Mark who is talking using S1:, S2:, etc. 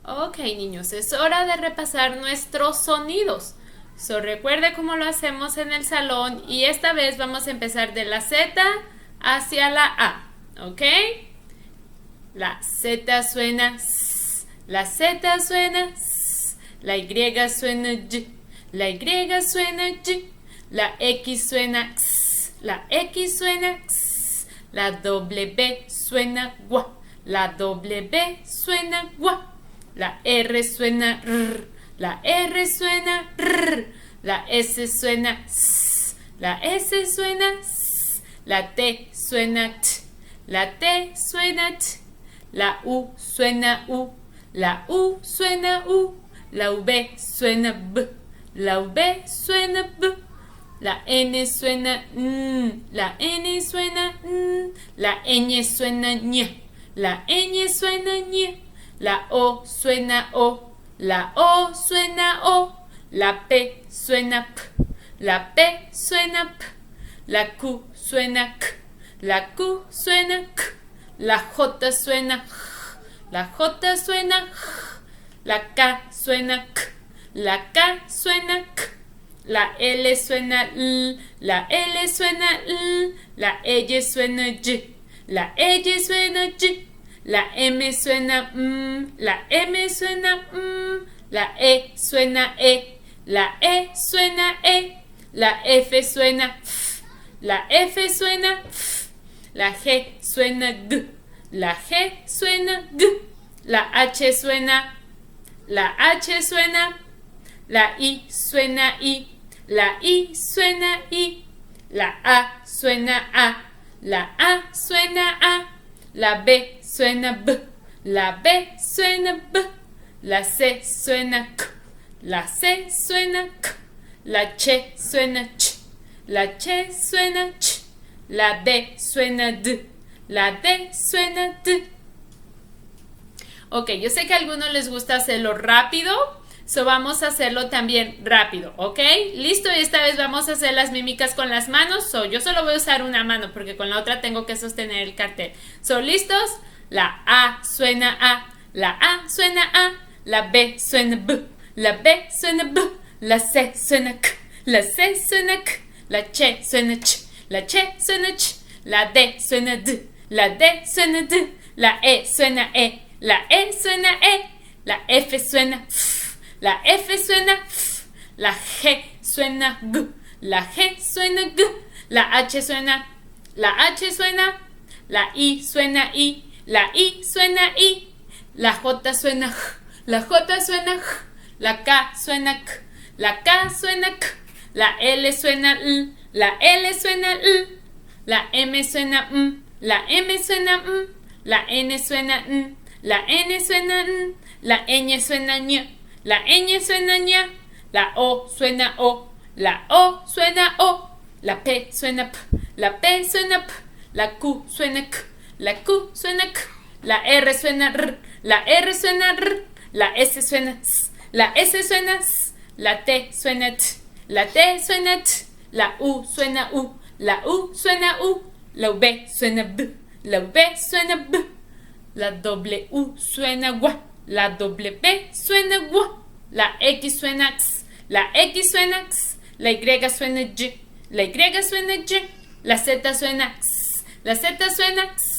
S1: Ok, niños, es hora de repasar nuestros sonidos. Recuerde cómo lo hacemos en el salón y esta vez vamos a empezar de la Z hacia la A, ¿ok? La Z suena S, la Z suena S, la Y suena Y, la Y suena Y, la X suena X, la X suena X, la W suena GUA, la W suena GUA. La R suena R, la R suena R, la S suena S, la S suena S, la T suena T, la T suena T, la U suena U, la U suena U, la V suena B, la V suena B, la N suena N, la N suena N, la ñ suena ñ, la ñ suena ñ. La O suena O, la O suena O, la P suena P, la P suena P, la Q suena K, la Q suena K, la J suena J, la J suena J, la K suena K, la K suena K, la L suena L, la L suena L, la Y suena Y, la Y suena Y. La M suena la M suena la E suena E, la E suena E, la F suena F, la F suena F, la G suena G, la G suena G, la H suena, la H suena, la I suena I, la I suena I, la A suena A, la A suena A. La B suena B, la B suena B, la C suena K, la C suena K, la Ch suena Ch, la Ch suena Ch, la D suena D, la D suena D. Ok, yo sé que a algunos les gusta hacerlo rápido, vamos a hacerlo también rápido, ¿ok? Listo, y esta vez vamos a hacer las mímicas con las manos. Yo solo voy a usar una mano porque con la otra tengo que sostener el cartel. ¿Listos? La A suena A, la A suena A, la B suena B, la B suena B, la C suena K, la C suena K, la Ch suena Ch, la Ch suena Ch, la D suena D, la D suena D, la E suena E, la E suena E, la F suena F. La F suena F, la G suena G, la G suena G, la H suena, la I suena I, la I suena I, la J suena J, la J suena J, la K suena K, la K suena K, la L suena L, la L suena L, la M suena M, la M suena M, la N suena N, la N suena N, la ñ suena ñ. La ñ suena ña, la O suena O, la O suena O, la P suena P, la P suena P, la Q suena K, la Q suena K, la R suena R, la R suena R, la S suena S, la S suena S, la T suena T, la T suena T, la U suena U, la U suena U, la V suena B, la V suena B, la W suena W. La W suena W, la X suena X, la X suena X, la Y suena Y, la Y suena Y, la Z suena X, la Z suena X,